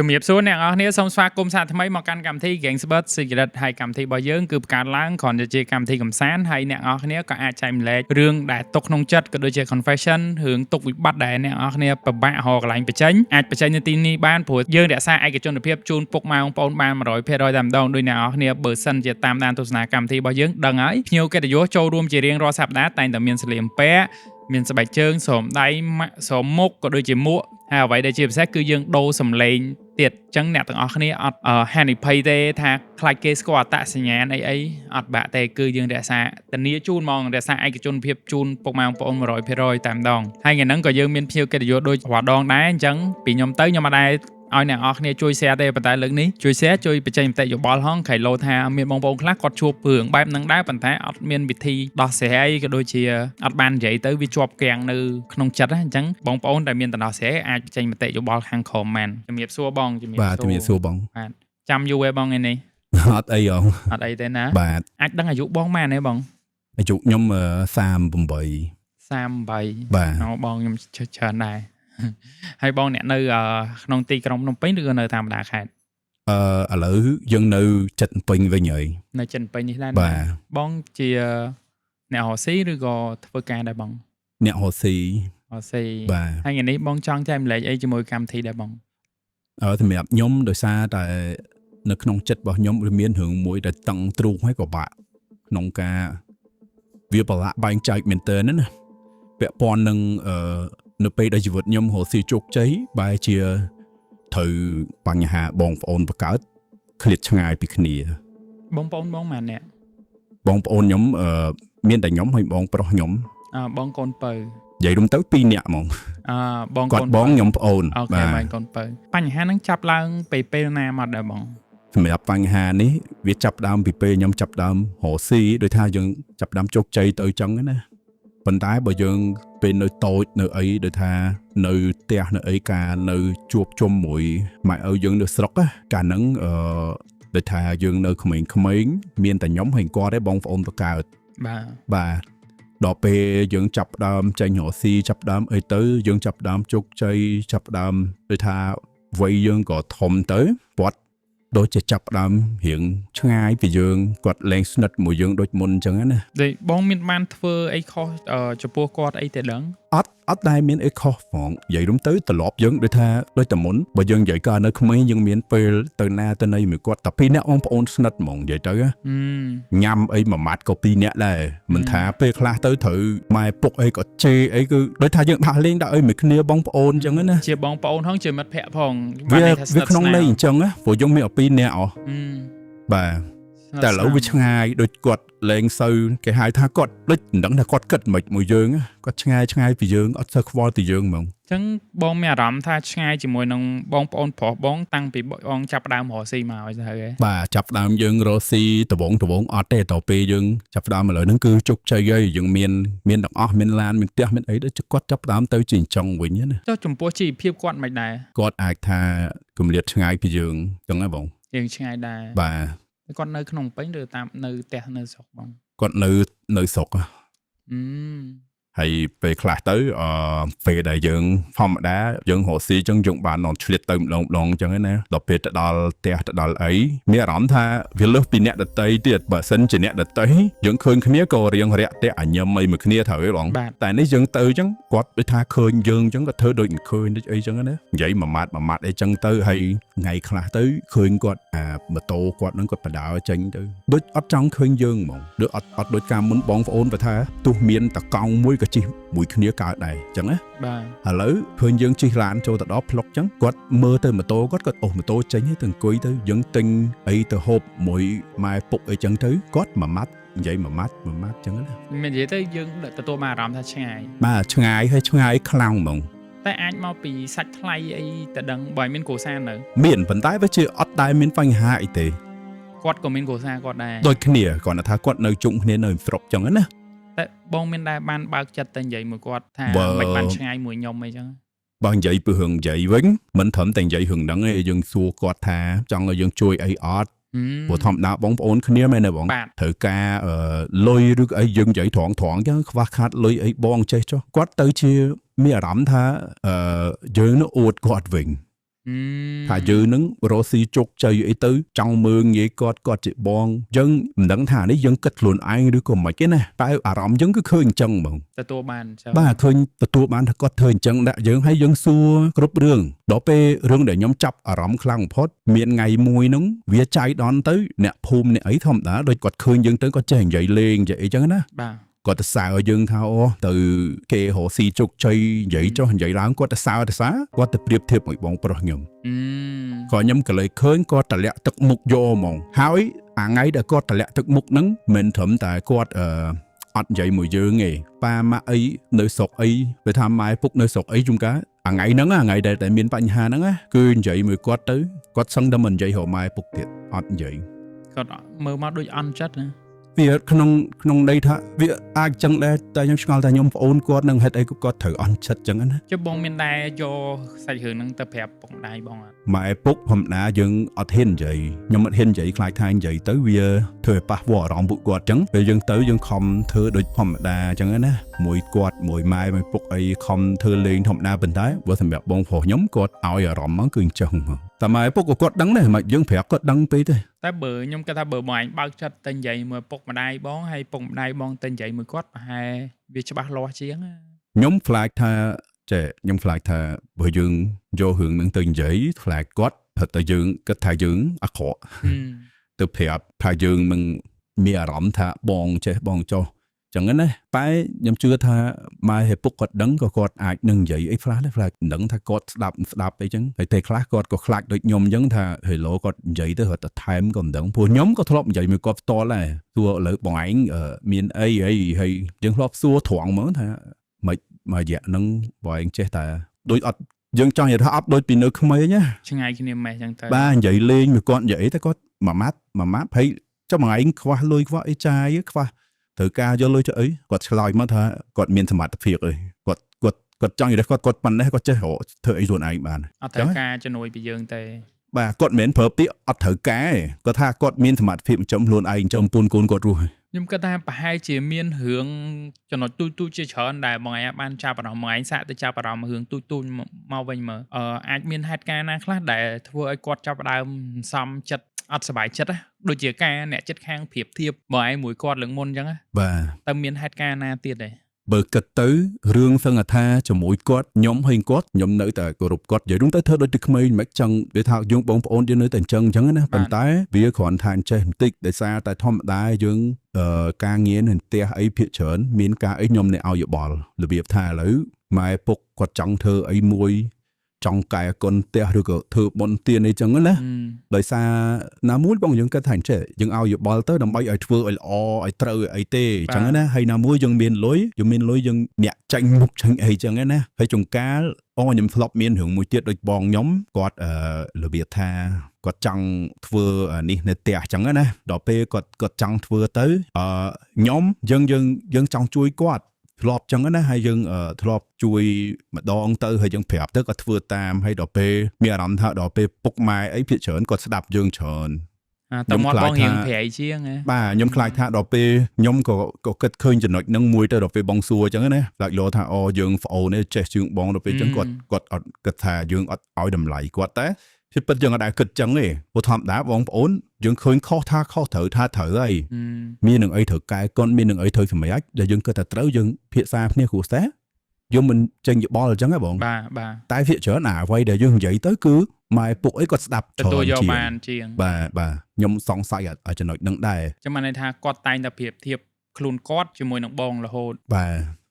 ជំរាបសួរអ្នកនរគ្នាសូមស្វាគមន៍សាថ្មីមកកាន់កម្មវិធី Gangster Secret ហើយកម្មវិធីរបស់យើងគឺបង្កើតឡើងគ្រាន់តែជាកម្មវិធីកម្សាន្តហើយអ្នកនរគ្នាក៏អាចចែកម្លែករឿងដែលទុកក្នុងចិត្តក៏ដូចជា confession រឿងទុកវិបត្តិដែលអ្នកនរគ្នាពិបាករកកន្លែងបញ្ចេញអាចបញ្ចេញនៅទីនេះបានព្រោះយើងរក្សាឯកជនភាពជូនពុកម៉ែបងប្អូនបាន 100% តែម្ដងដោយអ្នកនរគ្នាបើសិនជាតាមដានទស្សនាកម្មវិធីរបស់យើងដឹងហើយភ្ញៀវកិត្តិយសចូលរួមជារៀងរាល់សប្តាហ៍តែងតែមានសលៀមពាក់មានស្បែកជើងស្រោមដៃស្រោមមុខក៏ដូចជាមួកហើយអ្វីដែលជាពិសេសគឺយើងដូរសំឡេងទៀតអញ្ចឹងអ្នកទាំងអស់គ្នាអត់ហានិភ័យទេថាខ្លាចគេស្គាល់អត្តសញ្ញាណអីអត់បាក់ទេគឺយើងរក្សាធានាជូនហ្មងរក្សាឯកជនភាពជូនពុកម៉ែបងប្អូន 100% តែម្ដងហើយថ្ងៃហ្នឹងក៏យើងមានភ្ញៀវកិត្តិយសដូចរាល់ដងដែរអញ្ចឹងពីខ្ញុំទៅខ្ញុំអត់ដែរឲ្យអ្នកនរគ្នាជួយ share ទេប៉ុន្តែលើកនេះជួយ share ជួយបញ្ចេញមតិយោបល់ហងក្រៃលោថាមានបងប្អូនខ្លះគាត់ជួបរឿងបែបហ្នឹងដែរប៉ុន្តែអត់មានវិធីដោះស្រាយក៏ដូចជាអត់បាននិយាយទៅវាជាប់គាំងនៅក្នុងចិត្តអញ្ចឹងបងប្អូនដែលមានដំណោះស្រាយអាចបញ្ចេញមតិយោបល់ខាងក្រោមមែនជំរាបសួរបងជំរាបសួរបាទជំរាបសួរបងបាទចាំយូរឯបងឯនេះអត់អីហងអត់អីទេណាបាទអាចដឹងអាយុបងម៉ែនទេបងអាយុខ្ញុំ38បាទបងខ្ញុំច្រើនដែរហើយបងអ្នកនៅក្នុងទីក្រុងភ្នំពេញឬក៏នៅតាមបណ្ដាខេត្តឥឡូវយើងនៅចិត្តពេញវិញហើយនៅចិត្តពេញនេះដែរបងជាអ្នករកស៊ីឬក៏ធ្វើការដែរបងអ្នករកស៊ីបាទហើយថ្ងៃនេះបងចង់ចែកម្លែកអីជាមួយកម្មវិធីដែរបងសម្រាប់ខ្ញុំដោយសារតែនៅក្នុងចិត្តរបស់ខ្ញុំវាមានរឿងមួយដែលតឹងទ្រូងហើយក៏បាក់ក្នុងការវាប្រឡាក់បែងចែកមែនតើណាពាក់ព័ន្ធនឹងនៅពេលដែលជីវិតខ្ញុំរកស៊ីជោគជ័យបែរជាត្រូវបញ្ហាបងប្អូនបង្កើតឃ្លាតឆ្ងាយពីគ្នាបងប្អូនបងម៉ាអ្នកបងប្អូនខ្ញុំមានតែខ្ញុំហើយបងប្រុសខ្ញុំបងកូនពៅនិយាយរួមទៅ2នាក់ហ្មងបងកូនបងខ្ញុំប្អូនបាទបងកូនពៅបញ្ហាហ្នឹងចាប់ឡើងពេលណាមកដែរបងសម្រាប់បញ្ហានេះវាចាប់ដើមពីពេលខ្ញុំចាប់ដើមរកស៊ីដោយថាយើងចាប់ដើមជោគជ័យទៅចឹងណាប៉ុន្តែបើយើងពេលនៅតូចនៅអីដូចថានៅផ្ទះនៅអីការនៅជួបជុំមួយម៉ែឪយើងនៅស្រុកកាលហ្នឹងដូចថាយើងនៅក្មេងៗមានតែខ្ញុំហើយគាត់ទេបងប្អូនបកើតបាទដល់ពេលយើងចាប់ដើមចេញរកស៊ីចាប់ដើមអីទៅយើងចាប់ដើមជោគជ័យចាប់ដើមដូចថាវ័យយើងក៏ធំទៅគាត់ដូចជាចាប់ដើមរៀងឆ្ងាយពីយើងគាត់លែងស្និទ្ធមួយយើងដូចមុនអញ្ចឹងណាដូចបងមានបានធ្វើអីខុសចំពោះគាត់អីទេដឹងអត់ដែរមានអីខុសផងនិយាយរួមទៅត្រឡប់យើងដូចថាដូចតែមុនបើយើងនិយាយកាលនៅក្មេងយើងមានពេលទៅណាទៅណីមួយគាត់តែ2នាក់បងប្អូនស្និទ្ធហ្មងនិយាយទៅញ៉ាំអីមួយម៉ាត់ក៏2នាក់ដែរមិនថាពេលខ្លះទៅត្រូវម៉ែពុកអីក៏ជេរអីគឺដូចថាយើងដាក់លេងដាក់អីមួយគ្នាបងប្អូនអញ្ចឹងណាជាបងប្អូនហងជាមិត្តភក្តិផងបានថាស្និទ្ធវាក្នុងន័យអញ្ចឹងណាព្រោះយើងមាន2នាក់បាទតែឥឡូវវាឆ្ងាយដូចគាត់លែងសូវគេហៅថាគាត់ដូចមិនដឹងថាគាត់គិតមិនមួយយើងគាត់ឆ្ងាយពីយើងអត់សូវខ្វល់ពីយើងហ្មងអញ្ចឹងបងមានអារម្មណ៍ថាឆ្ងាយជាមួយនឹងបងប្អូនប្រុសបងតាំងពីបងចាប់ដើមរកស៊ីមកហើយទៅបាទចាប់ដើមយើងរកស៊ីដបងអត់ទេតទៅពេលយើងចាប់ដើមឥឡូវហ្នឹងគឺជោគជ័យហើយយើងមានទាំងអស់មានឡានមានផ្ទះមានអីដូចគាត់ចាប់ដើមទៅជាអញ្ចឹងវិញណាចុះចំពោះជីវភាពគាត់មិនដែរគាត់អាចថាគម្លាតឆ្ងាយពីយើងអញ្ចឹងណាបងយើងឆ្ងាយដែរបាទគាត់នៅក្នុងពេញឬតាមនៅផ្ទះនៅស្រុកបងគាត់នៅស្រុកហើយពេលខ្លះទៅពេលដែលយើងធម្មតាយើងរកស៊ីចឹងយើងបាននន់ឆ្លៀតទៅម្ដងចឹងណាដល់ពេលទៅដល់ផ្ទះទៅដល់អីមានអារម្មណ៍ថាវាលើសពីអ្នកដតីទៀតបើសិនជាអ្នកដតីយើងឃើញគ្នាក៏រៀងរាក់ទាក់អញញឹមអីមួយគ្នាត្រូវទេបងតែនេះយើងទៅចឹងគាត់ដូចថាឃើញយើងចឹងក៏ធ្វើដូចមិនឃើញដូចអីចឹងណានិយាយមួយម៉ាត់អីចឹងទៅហើយថ្ងៃខ្លះទៅឃើញគាត់ម៉ូតូគាត់នឹងគាត់បដើចេញទៅដូចអត់ចង់ឃើញយើងហ្មងដូចអត់ដូចកាលមុនបងប្អូនបើថាទោះមានតកង់មួយក៏ជិះមួយគ្នាកើតដែរអញ្ចឹងណាបាទឥឡូវឃើញយើងជិះឡានចូលទៅដល់ផ្លុកអញ្ចឹងគាត់មើលទៅម៉ូតូគាត់អូសម៉ូតូចេញទៅអង្គុយទៅយើងទិញអីទៅហូបមួយម៉ែពុកអីចឹងទៅគាត់មួយម៉ាត់និយាយមួយម៉ាត់អញ្ចឹងណាមាននិយាយទៅយើងទទួលបានអារម្មណ៍ថាឆ្ងាយបាទឆ្ងាយហើយឆ្ងាយខ្លាំងហ្មងតែអាចមកពីសាច់ថ្លៃអីទៅដឹងបើមានគ្រួសារនៅមានប៉ុន្តែវាជាអត់ដែរមានបញ្ហាអីទេគាត់ក៏មានគ្រួសារគាត់ដែរដូចគ្នាគាត់ថាគាត់នៅជុំគ្នានៅស្រុកអញ្ចឹងណាតែបងមានដែរបានបើកចិត្តទៅនិយាយមួយគាត់ថាមិនបានឆ្ងាយមួយខ្ញុំអីចឹងបើនិយាយពីរឿងនិយាយវិញមិនត្រឹមតែនិយាយរឿងហ្នឹងឯងយើងសួរគាត់ថាចង់ឲ្យយើងជួយអីអត់ព្រោះធម្មតាបងប្អូនគ្នាមែនទេបងត្រូវការលុយឬអីយើងនិយាយត្រង់ចឹងខ្វះខាតលុយអីបងចេះចុះគាត់ទៅជាមានអារម្មណ៍ថាយើងនឹងអួតគាត់វិញ ថាយើងនឹងរស់ស៊ីជោគជ័យអីទៅចង់មើងងាយគាត់ជាបងយើងមិនដឹងថានេះយើងគិតខ្លួនឯងឬក៏មិនទេណាតែអារម្មណ៍យើងគឺឃើញអញ្ចឹងហ្មងទទួលបានចឹងបាទឃើញទទួលបានថាគាត់ធ្វើអញ្ចឹងដាក់យើងហើយយើងសួរគ្រប់រឿងដល់ពេលរឿងដែលខ្ញុំចាប់អារម្មណ៍ខ្លាំងបំផុតមានថ្ងៃមួយហ្នឹងវាចៃដន្យទៅអ្នកភូមិអ្នកអីធម្មតាដូចគាត់ឃើញយើងទៅគាត់ចេះនិយាយលេងចេះអីចឹងណាបាទគាត់ទៅសើយើងថាអូទៅគេរស់ស៊ីជោគជ័យនិយាយចុះនិយាយឡើងគាត់ទៅសើគាត់ទៅប្រៀបធៀបមួយបងប្រុសខ្ញុំគាត់ខ្ញុំក៏លើឃើញគាត់តម្លាក់ទឹកមុខយកហ្មងហើយអាថ្ងៃដែលគាត់តម្លាក់ទឹកមុខហ្នឹងមិនត្រឹមតែគាត់អត់និយាយមួយយើងទេប៉ាម៉ាក់អីនៅស្រុកអីពេលថាម៉ែពុកនៅស្រុកអីជុំកាអាថ្ងៃហ្នឹងថ្ងៃដែលមានបញ្ហាហ្នឹងគឺនិយាយមួយគាត់ទៅគាត់សឹងតែមិននិយាយរកម៉ែពុកទៀតអត់និយាយគាត់មើលមកដូចអន់ចិត្តណាវាក្នុងន័យថាវាអាចចឹងដែរតែខ្ញុំឆ្ងល់ថាខ្ញុំប្អូនគាត់នឹងហេតុអីគាត់ត្រូវអន់ចិត្តចឹងណាជិះបងមានដែរយកសាច់រឿងហ្នឹងទៅប្រាប់ពុកម្ដាយបងអត់ម៉ែពុកធម្មតាយើងអត់ហ៊ាននិយាយខ្ញុំអត់ហ៊ាននិយាយខ្លាចថានិយាយទៅវាធ្វើឲ្យប៉ះពាល់អារម្មណ៍ពួកគាត់ចឹងពេលយើងទៅយើងខំធ្វើដូចធម្មតាចឹងណាមួយគាត់មួយម៉ែមួយពុកអីខំធ្វើលេងធម្មតាប៉ុន្តែបើសម្រាប់បងប្រុសខ្ញុំគាត់ឲ្យអារម្មណ៍មកគឺអញ្ចឹងតែម៉ែពុកក៏គាត់ដឹងដែរមិនយើងប្រាប់គាត់ដឹងពេកទេតែបើខ្ញុំគិតថាបើបងឯងបើកចិត្តទៅនិយាយមួយពុកម្ដាយបងហើយពុកម្ដាយបងទៅនិយាយមួយគាត់ប្រហែលវាច្បាស់លាស់ជាងខ្ញុំខ្លាចថាខ្ញុំខ្លាចថាបើយើងយករឿងនឹងទៅនិយាយខ្លាចគាត់តែយើងគិតថាយើងអាក្រក់ទៅប្រាប់ថាយើងនឹងមានអារម្មណ៍ថាបងចេះបងចុះចឹងណាតែខ្ញុំជឿថាម៉ែឪពុកគាត់ដឹងក៏គាត់អាចនឹងនិយាយអីខ្លះដែរខ្លះមិនដឹងថាគាត់ស្ដាប់អីចឹងហើយតែខ្លះគាត់ក៏ខ្លាចដូចខ្ញុំចឹងថា hello គាត់និយាយទៅរត់ទៅថែមក៏មិនដឹងព្រោះខ្ញុំក៏ធ្លាប់និយាយមួយគាត់ផ្ទាល់ដែរសួរឥឡូវបងឯងមានអីហើយយើងធ្លាប់សួរត្រង់ហ្មងថាមិនមករយៈហ្នឹងបងឯងចេះតែដូចអត់យើងចង់និយាយថាអត់ដូចពីនៅក្មេងណាឆ្ងាយគ្នាម៉េះចឹងទៅបាទនិយាយលេងមួយគាត់និយាយតែគាត់មួយម៉ាត់ហើយចុះបងឯងខ្វះលុយខ្វះអីចាយខ្វះត្រូវការយកលុយទៅអីគាត់ឆ្លើយមកថាគាត់មានសមត្ថភាពអីគាត់ចង់និយាយគាត់ប៉ុណ្ណេះគាត់ចេះធ្វើអីខ្លួនឯងបានអត់ត្រូវការជំនួយពីយើងទេបាទគាត់មិនមែនប្រើពាក្យអត់ត្រូវការគាត់ថាគាត់មានសមត្ថភាពចិញ្ចឹមខ្លួនឯងចិញ្ចឹមពូនកូនគាត់រស់ខ្ញុំគិតថាប្រហែលជាមានរឿងចំណុចទូចជាច្រើនដែលបងឯងបានចាប់អារម្មណ៍បងឯងសាកទៅចាប់អារម្មណ៍រឿងទូចមកវិញមើលអាចមានហេតុការណ៍ណាខ្លះដែលធ្វើឲ្យគាត់ចាប់ផ្ដើមសំចិត្តអត់សុបាយចិត្តដូចជាការអ្នកចិត្តខាងប្រៀបធៀបបងឯងមួយគាត់ឡើងមុនអញ្ចឹងបាទតែមានហេតុការណ៍ណាទៀតទេបើគិតទៅរឿងសង្ឃថាជាមួយគាត់ខ្ញុំហើយគាត់ខ្ញុំនៅតែគោរពគាត់និយាយរួមទៅធ្វើដូចតែក្មេងមិនចឹងវាថាយើងបងប្អូនយើងនៅតែអញ្ចឹងណាប៉ុន្តែវាគ្រាន់តែចេះបន្តិចដោយសារតែធម្មតាយើងការងារនៅផ្ទះអីភាគច្រើនមានការអីខ្ញុំអ្នកឲ្យយោបល់របៀបថាឥឡូវម៉ែពុកគាត់ចង់ធ្វើអីមួយចង់កែកុនផ្ទះឬក៏ធ្វើបុណ្យទានអីចឹងណាដោយសារណាមួយបងយើងគិតថាចេះយើងឲ្យយោបល់ទៅដើម្បីឲ្យធ្វើឲ្យល្អឲ្យត្រូវអីទេចឹងណាហើយណាមួយយើងមានលុយយើងអ្នកចាញ់មុខចាញ់អីចឹងណាហើយចុងកាលខ្ញុំធ្លាប់មានរឿងមួយទៀតដូចបងខ្ញុំគាត់របៀបថាគាត់ចង់ធ្វើនេះនៅផ្ទះចឹងណាដល់ពេលគាត់ចង់ធ្វើទៅខ្ញុំយើងចង់ជួយគាត់ធ្លាប់ចឹងណាហើយយើងធ្លាប់ជួយម្ដងទៅហើយយើងប្រាប់ទៅគាត់ធ្វើតាមហើយដល់ពេលមានអារម្មណ៍ថាដល់ពេលពុកម៉ែអីភាគច្រើនគាត់ស្ដាប់យើងច្រើនតែមកបងរៀងប្រៃជាងបាទខ្ញុំខ្លាចថាដល់ពេលខ្ញុំក៏គិតឃើញចំណុចហ្នឹងមួយទៅដល់ពេលបងសួរចឹងណាខ្លាចលោថាយើងប្អូននេះចេះជាងបងដល់ពេលចឹងគាត់អត់គិតថាយើងអត់ឲ្យតម្លៃគាត់តែពិតយើងអត់ដែលគិតចឹងទេព្រោះធម្មតាបងប្អូនយើងឃើញខុសថាខុសត្រូវថាត្រូវហើយមាននឹងអីត្រូវកែកុនមាននឹងអីត្រូវសម្រេចដែលយើងគិតថាត្រូវយើងភាសាគ្នាគ្រួសារយើងមិនចេញយោបល់អញ្ចឹងហ៎បងបាទតែភាគច្រើនអ្វីដែលយើងនិយាយទៅគឺម៉ែពុកអីគាត់ស្ដាប់ទទួលយកបានជាងបាទខ្ញុំសង្ស័យឲ្យចំណុចហ្នឹងដែរចាំមិនន័យថាគាត់តែងតែប្រៀបធៀបខ្លួនគាត់ជាមួយនឹងបងរហូតបាទ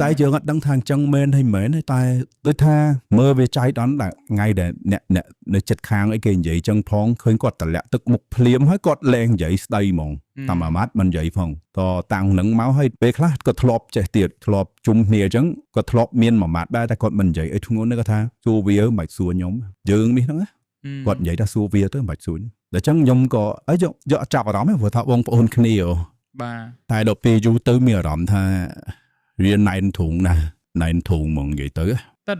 តែយើងអត់ដឹងថាអញ្ចឹងមែនហើយមែនតែដូចថាមើលវាចៃដន្យតែថ្ងៃដែលអ្នកនៅចិត្តខាងអីគេនិយាយអញ្ចឹងផងឃើញគាត់តម្លាក់ទឹកមុខភ្លាមហើយគាត់លែងនិយាយស្ដីហ្មងតាមអាម៉ាត់មិននិយាយផងតតាំងនឹងមកហើយពេលខ្លះគាត់ធ្លាប់ចេះទៀតធ្លាប់ជុំគ្នាអញ្ចឹងគាត់ធ្លាប់មានមួយម៉ាត់ដែរតែគាត់មិននិយាយអីធ្ងន់ទេគាត់ថាសួរវាមិនបាច់សួរខ្ញុំយើងនេះហ្នឹងគាត់និយាយថាសួរវាទៅមិនបាច់សួរតែអញ្ចឹងខ្ញុំក៏យកចាប់អារម្មណ៍ព្រោះថាបងប្អូនគ្នាបាទតែដល់ពេលយូរទៅមានអារម្មណ៍ថារៀនណែនធុងណាណែនធុងហ្មងនិយាយទៅ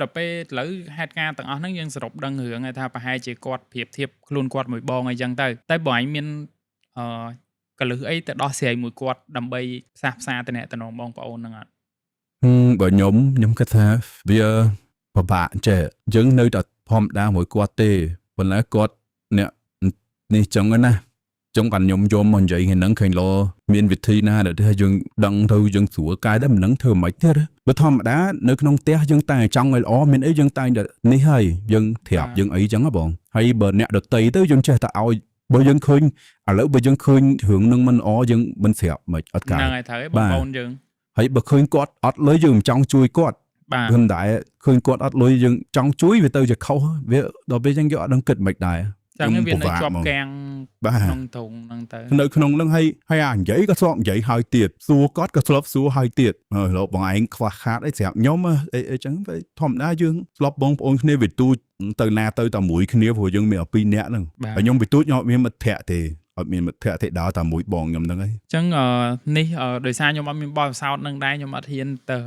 ដល់ពេលឥឡូវហេតុការណ៍ទាំងអស់ហ្នឹងយើងសរុបដឹងរឿងថាប្រហែលជាគាត់ប្រៀបធៀបខ្លួនគាត់មួយបងអីចឹងទៅតែបងឯងមានកលឹះអីទៅដោះស្រាយមួយគាត់ដើម្បីផ្សះផ្សាតំណែងបងប្អូនហ្នឹងអត់បើខ្ញុំគិតថាវាពិបាកចេះយើងនៅតែ ធម្មតាមួយគាត់ទេប៉ុន្តែគាត់អ្នកនេះចឹងណាចឹងបានខ្ញុំយកមកនិយាយហ្នឹងឃើញលោមានវិធីណាដែលថាយើងដឹងទៅយើងស្រួលកាយដែរមិនដឹងធ្វើមិនទៀតបើធម្មតានៅក្នុងផ្ទះយើងតែចង់ឲ្យល្អមានអីយើងតែនេះហើយយើងត្រាប់យើងអីចឹងហ៎បងហើយបើអ្នកដតីទៅយើងចេះតែឲ្យបើយើងឃើញឥឡូវបើយើងឃើញរឿងនឹងមិនល្អយើងមិនស្រាប់មិនអត់កាយហ្នឹងហើយត្រូវឯងបងប្អូនយើងហើយបើឃើញគាត់អត់លុយយើងមិនចង់ជួយគាត់ព្រមតែឃើញគាត់អត់លុយយើងចង់ជួយវាទៅជាខុសវាដល់ពេលចឹងយើងអត់ដឹងគិតមិនដែរចឹងវានៅជាប់កាំងក្នុងធុងហ្នឹងទៅនៅក្នុងហ្នឹងហើយអានិយាយក៏ធ្លាប់និយាយហើយទៀតសួរគាត់ក៏ធ្លាប់សួរហើយទៀតលោកបងឯងខ្វះខាតអីស្រាប់ខ្ញុំអីចឹងធម្មតាយើងធ្លាប់បងប្អូនគ្នាវិទូចទៅណាទៅតែមួយគ្នាព្រោះយើងមាន2នាក់ហ្នឹងហើយខ្ញុំវិទូចខ្ញុំអត់មានមិត្តភក្តិទេអត់មានមិត្តភក្តិទេដើរតែមួយបងខ្ញុំហ្នឹងហើយអញ្ចឹងនេះដោយសារខ្ញុំអត់មានបទពិសោធន៍នឹងដែរខ្ញុំអត់ហ៊ានទៅ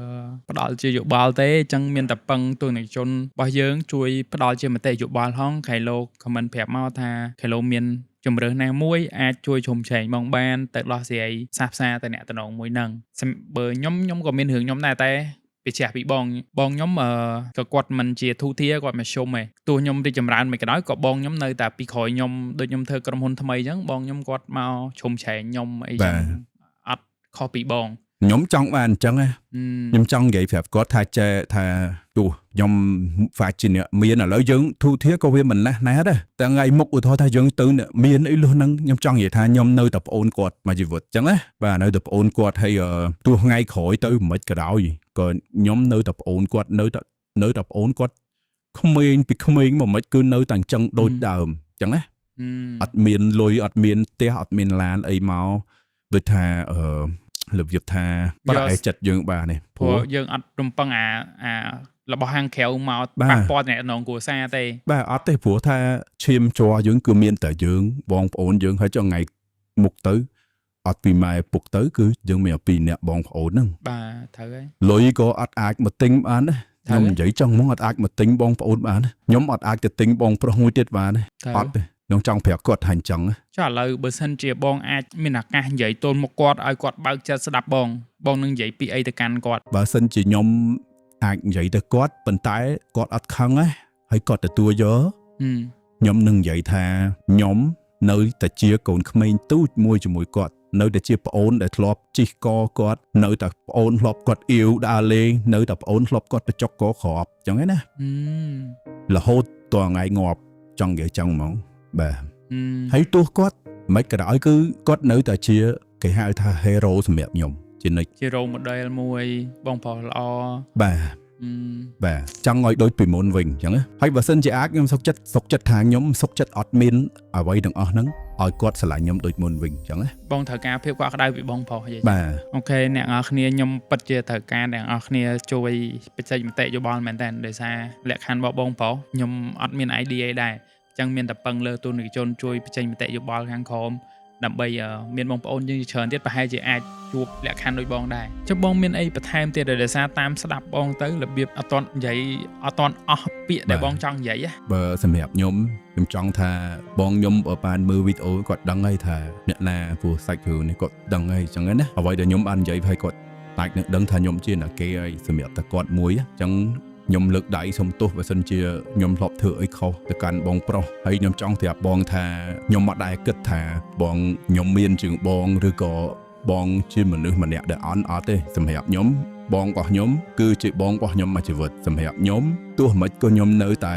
ផ្ដល់ជាយោបល់ទេអញ្ចឹងមានតែពឹងទស្សនិកជនរបស់យើងជួយផ្ដល់ជាមតិយោបល់ហងខៃឡូខមមិនប្រាប់មកថាខៃឡូមានជំរើសណាមួយអាចជួយជុំឆែងបងបានទៅដោះស្រាយសាផ្សាទៅអ្នកតំណងមួយហ្នឹងបើខ្ញុំក៏មានរឿងខ្ញុំដែរតែពីចាស់ពីបងខ្ញុំក៏គាត់មិនជាធូធាគាត់មកជុំឯងទោះខ្ញុំរីកចម្រើនមិនក៏ដោយក៏បងខ្ញុំនៅតែពីក្រោយខ្ញុំដូចខ្ញុំធ្វើក្រុមហ៊ុនថ្មីអញ្ចឹងបងខ្ញុំគាត់មកជុំឆែងខ្ញុំអីចឹងអត់ខុសពីបងខ្ញុំចង់បានអញ្ចឹងខ្ញុំចង់និយាយប្រាប់គាត់ថាចេះថាទោះខ្ញុំហ្វាជាអ្នកមានឥឡូវយើងធូធាក៏វាមិនណាស់ដែរតែថ្ងៃមុខឧទាហរណ៍ថាយើងទៅមានអីលុះហ្នឹងខ្ញុំចង់និយាយថាខ្ញុំនៅតែប្អូនគាត់មកជីវិតអញ្ចឹងណាបាទនៅតែប្អូនគាត់ហើយទោះថ្ងៃក្រោយទៅមិនក៏ដោយក៏ខ្ញុំនៅតែប្អូនគាត់នៅតែប្អូនគាត់ក្មេងពីក្មេងមកមិនគឺនៅតែអញ្ចឹងដូចដើមអញ្ចឹងណាអត់មានលុយអត់មានផ្ទះអត់មានឡានអីមកដូចថារបៀបថាប្រែចិត្តយើងបាននេះព្រោះយើងអត់រំពឹងអារបស់ហាងក្រៅមកប៉ះពាល់អ្នកនងគ្រួសារទេបាទអត់ទេព្រោះថាឈាមជ័រយើងគឺមានតែយើងបងប្អូនយើងហើយចុះថ្ងៃមុខទៅអត់ពីម៉ែពុកទៅគឺយើងមាន2នាក់បងប្អូនហ្នឹងបាទត្រូវហើយលុយក៏អត់អាចមកទិញបានដែរខ្ញុំនិយាយចឹងហ្មងអត់អាចមកទិញបងប្អូនបានខ្ញុំអត់អាចទៅទិញបងប្រុសមួយទៀតបានអត់ទេខ្ញុំចង់ប្រាប់គាត់ថាអញ្ចឹងចុះឥឡូវបើសិនជាបងអាចមានឱកាសនិយាយទល់មុខគាត់ឲ្យគាត់បើកចិត្តស្ដាប់បងនឹងនិយាយពីអីទៅកាន់គាត់បើសិនជាខ្ញុំអាចនិយាយទៅគាត់ប៉ុន្តែគាត់អត់ខឹងណាហើយគាត់ទទួលយកខ្ញុំនឹងនិយាយថាខ្ញុំនៅតែជាកូនក្មេងទូចមួយជាមួយគាត់នៅតែជាប្អូនដែលធ្លាប់ជីកកគាត់នៅតែប្អូនធ្លាប់គាត់អ៊ីវដើរលេងនៅតែប្អូនធ្លាប់គាត់បចុកកក្របអញ្ចឹងណារហូតតថ្ងៃងាប់ចង់និយាយចឹងហ្មងបាទហើយទោះគាត់មិនក៏ដោយគឺគាត់នៅតែជាគេហៅថា hero សម្រាប់ខ្ញុំជានិច្ចជា role model មួយបងប្រុសល្អបាទចង់ឲ្យដូចពីមុនវិញអញ្ចឹងហើយបើសិនជាអាចខ្ញុំសុខចិត្តថាខ្ញុំសុខចិត្តអត់មានអ្វីទាំងអស់ហ្នឹងឲ្យគាត់ស្រឡាញ់ខ្ញុំដូចមុនវិញអញ្ចឹងណាបងត្រូវការភាពកក់ក្ដៅពីបងប្រុសយីបាទអូខេអ្នកនរគ្នាខ្ញុំពិតជាត្រូវការអ្នកនរគ្នាជួយបច្ចេកមតិយោបល់មែនតើដោយសារលក្ខខណ្ឌរបស់បងប្រុសខ្ញុំអត់មាន idea ដែរចឹងមានតែពឹងលើទូនិកជនជួយបច្ចេកមតិយោបល់ខាងក្រោមដើម្បីមានបងប្អូនយើងច្រើនទៀតប្រហែលជាអាចជួបលក្ខខណ្ឌដូចបងដែរចុះបងមានអីបន្ថែមទៀតដោយសារតាមស្ដាប់បងទៅរបៀបអត់តន់និយាយអត់តន់អស់ពាក្យដែលបងចង់និយាយបើសម្រាប់ខ្ញុំចង់ថាបងខ្ញុំបើបានមើលវីដេអូគាត់ដឹងហើយថាអ្នកណាព្រោះសាច់រឿងនេះគាត់ដឹងហើយចឹងណាអ្វីដែលខ្ញុំបាននិយាយឲ្យគាត់អាចនឹងដឹងថាខ្ញុំជាអ្នកគេហើយសម្រាប់តែគាត់មួយចឹងខ្ញុំលើកដៃសុំទោសបើសិនជាខ្ញុំធ្លាប់ធ្វើអីខុសទៅកាន់បងប្រុសហើយខ្ញុំចង់ប្រាប់បងថាខ្ញុំអត់ដែលគិតថាបងខ្ញុំមានជាងបងឬក៏បងជាមនុស្សម្នាក់ដែលអត់ទេសម្រាប់ខ្ញុំបងរបស់ខ្ញុំគឺជាបងរបស់ខ្ញុំមួយជីវិតសម្រាប់ខ្ញុំទោះមិនក៏ខ្ញុំនៅតែ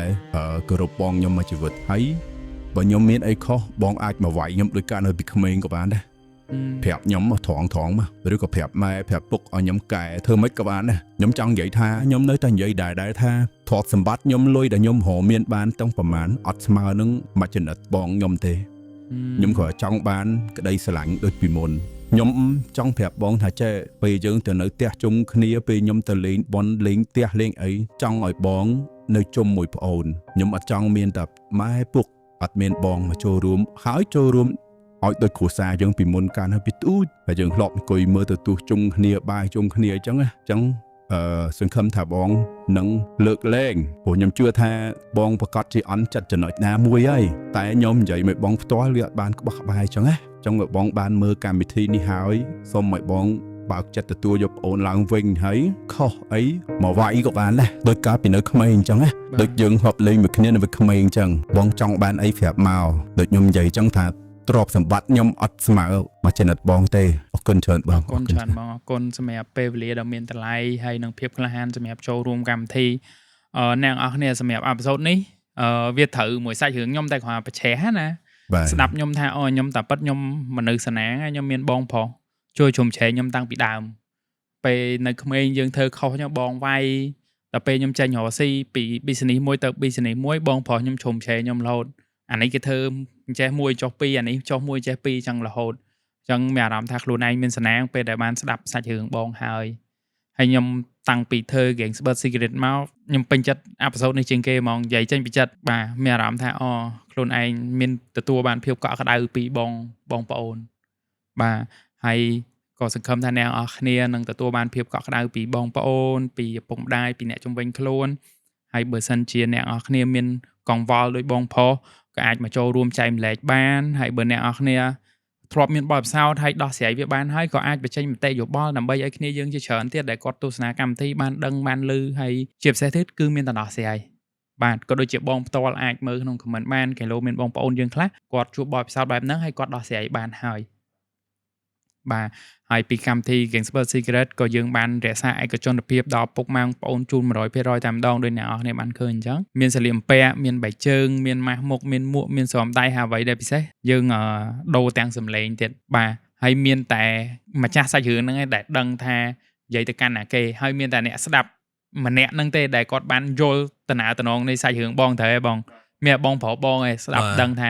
គោរពបងខ្ញុំមួយជីវិតហើយបើខ្ញុំមានអីខុសបងអាចមកវាយខ្ញុំដោយការនៅពីក្មេងក៏បានដែរប្រាប់ខ្ញុំត្រង់មកឬក៏ប្រាប់ម៉ែប្រាប់ពុកឲ្យខ្ញុំកែធ្វើម៉េចក៏បានដែរខ្ញុំចង់និយាយថាខ្ញុំនៅតែនិយាយដែរថាទ្រព្យសម្បត្តិខ្ញុំលុយដែលខ្ញុំរកមានបានទាំងប្រមាណអត់ស្មើនឹងមួយចំណិតបងខ្ញុំទេខ្ញុំគ្រាន់ចង់បានក្តីស្រឡាញ់ដូចពីមុនខ្ញុំចង់ប្រាប់បងថាចេះពេលយើងទៅនៅផ្ទះជុំគ្នាពេលខ្ញុំទៅលេងបនលេងផ្ទះលេងអីចង់ឲ្យបងនៅជុំមួយប្អូនខ្ញុំអត់ចង់មានតែម៉ែពុកអត់មានបងមកចូលរួមហើយចូលរួមឲ្យដូចគ្រួសារយើងពីមុនកាលនៅពីទូចហើយយើងធ្លាប់អង្គុយមើលទៅទូជុំគ្នាបាយជុំគ្នាអញ្ចឹងសង្ឃឹមថាបងនឹងលើកលែងព្រោះខ្ញុំជឿថាបងប្រកាសជាអន់ចិត្តចំណុចណាមួយហើយតែខ្ញុំនិយាយឲ្យបងផ្ទាល់វាអត់បានក្បោះក្បាយអញ្ចឹងណាអញ្ចឹងបើបងបានមើលកម្មវិធីនេះហើយសូមឲ្យបង បើកចិត្តទទួលយកប្អូនឡើងវិញហើយខុសអីមកវាយក៏បានដែរដោយការពីនៅក្មេងអញ្ចឹងណាដូចយើងហប់លេងមួយគ្នានៅក្មេងអញ្ចឹងបងចង់បានអីប្រាប់មកដូចខ្ញុំនិយាយអញ្ចឹងថាទ្រព្យសម្បត្តិខ្ញុំអត់ស្មើមកចំណិតបងទេអរគុណច្រើនបង អរគុណច្រើនបងអរគុណសម្រាប់ពេលវេលាដ៏មានតម្លៃហើយនឹងភាពក្លាហានសម្រាប់ចូលរួមកម្មវិធីអ្នកនរគ្នាសម្រាប់អេពីសូតនេះវាត្រូវមួយសាច់រឿងខ្ញុំតែគ្រាន់តែប្រឆេះណាស្ដាប់ខ្ញុំថាខ្ញុំតែប៉ិតខ្ញុំមនុស្សសណាខ្ញុំមានបងប្រុសជួយជុំជ្រែងខ្ញុំតាំងពីដើមពេលនៅក្មេងយើងធ្វើខុសខ្ញុំបងវាយដល់ពេលខ្ញុំចេញរកស៊ីពី business មួយទៅ business មួយបងប្រុសខ្ញុំជុំជ្រែងខ្ញុំរហូតអានេះគេធ្វើចេះមួយចុះពីរអានេះចុះមួយចេះពីរចឹងរហូតចឹងមានអារម្មណ៍ថាខ្លួនឯងមានសណាងពេលដែលបានស្ដាប់សាច់រឿងបងហើយខ្ញុំតាំងពីធ្វើ Gangster Secret មកខ្ញុំពេញចិត្តអេពីសូតនេះជាងគេហ្មងនិយាយចេញពីចិត្តបាទមានអារម្មណ៍ថាខ្លួនឯងមានទទួលបានភាពកក់ក្ដៅពីបងប្អូនបាទហើយក៏សង្ឃឹមថាអ្នកនរគ្នានឹងទទួលបានភាពកក់ក្ដៅពីបងប្អូនពីឪពុកម្ដាយពីអ្នកជំនាញខ្លួនហើយបើសិនជាអ្នកនរគ្នាមានកង្វល់ដោយបងប្រុសក៏អាចមកចូលរួមចែកម្លែកបានហើយបើអ្នកនរគ្នាធ្លាប់មានបទពិសោធន៍ហើយដោះស្រាយវាបានហើយក៏អាចបញ្ចេញមតិយោបល់ដើម្បីឲ្យគ្នាយើងជាច្រើនទៀតដែលគាត់ទស្សនាកម្មវិធីបានដឹងបានឮហើយជាពិសេសទៀតគឺមានតែដោះស្រាយបាទក៏ដូចជាបងផ្ទាល់អាចមើលក្នុង comment បានគេលោកមានបងប្អូនយើងខ្លះគាត់ជួបបទពិសោធន៍បែបហ្នឹងហើយគាត់ដោះស្រាយបានហើយបាទហើយពីកម្មវិធី Gangster Secret ក៏យើងបានរក្សាឯកជនភាពដល់ពុកម៉ែបងប្អូនជូន 100% តែម្ដងដោយអ្នកនរគ្នាបានឃើញអញ្ចឹងមានសលៀមពាក់មានបែកជើងមានម៉ាស់មុខមានមួកមានស្រោមដៃហើយអ្វីដែលពិសេសយើងដូរទាំងសម្លេងទៀតបាទហើយមានតែម្ចាស់សាច់រឿងហ្នឹងឯងដែលដឹងថានិយាយទៅកាន់ណាគេហើយមានតែអ្នកស្ដាប់ម្នាក់ហ្នឹងទេដែលគាត់បានយល់តំណើតំណងនៃសាច់រឿងបងត្រូវឯងបងមានបងប្រុសបងឯងស្ដាប់ដឹងថា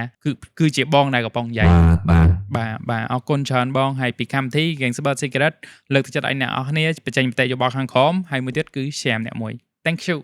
គឺជាបងដែលកំពុងនិយាយបាទអរគុណច្រើនបងហើយពីកម្មវិធី Gangster Secret លើកទឹកចិត្តឲ្យអ្នកនរគ្នាបញ្ចេញមតិយោបល់ខាងក្រោមហើយមួយទៀតគឺ share អ្នកមួយ Thank you